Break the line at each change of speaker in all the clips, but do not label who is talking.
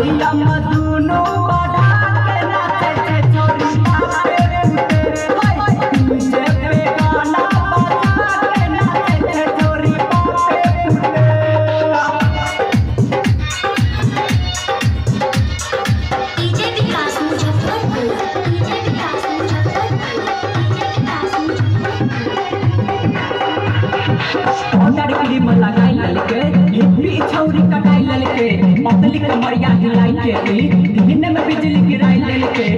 भैया मधुनो बढ़ा के नाचे छे छोरी बापे फूटे डीजे पे गाना बजा के नाचे छे छोरी बापे फूटे।
डीजे विकास मुजफ्फरपुर, डीजे विकास मुजफ्फरपुर, डीजे विकास मुजफ्फरपुर।
ऑर्डर क्रीम लगाई ललके हिप्पी छौरी कटाई ललके पतली कमरिया हिलाई के दिन में बिजली गिराई ललके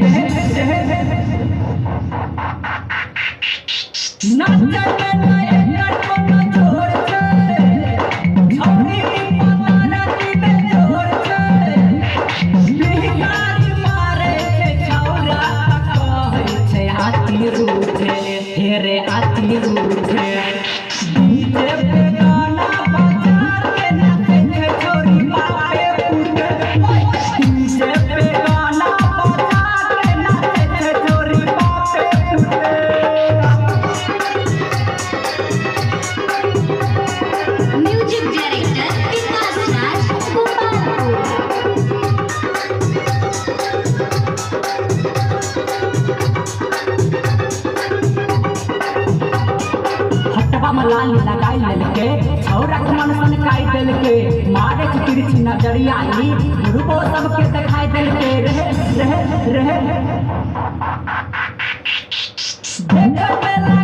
नाचे में नए कटो न छोड़ छे छौरी पतारा की बेजोड़ छे बिहारी मारे छे छौरा कहै छे हाथी रूठे हेरे हाथी रूठे डीजे पे गाना बजा के नाचे छे छोरी बापे फूटे डीजे पे गाना बजा के नाचे छे छोरी बापे फूटे।
म्यूजिक डायरेक्टर विकास राज गोपालपुर।
हटवा में लाली लगाई ललके छौरा के मन सनकाई देलके मारे के तिरछी नजरिया ई रूपो सबके दिखाई देलके रहे रहे रहे देखत में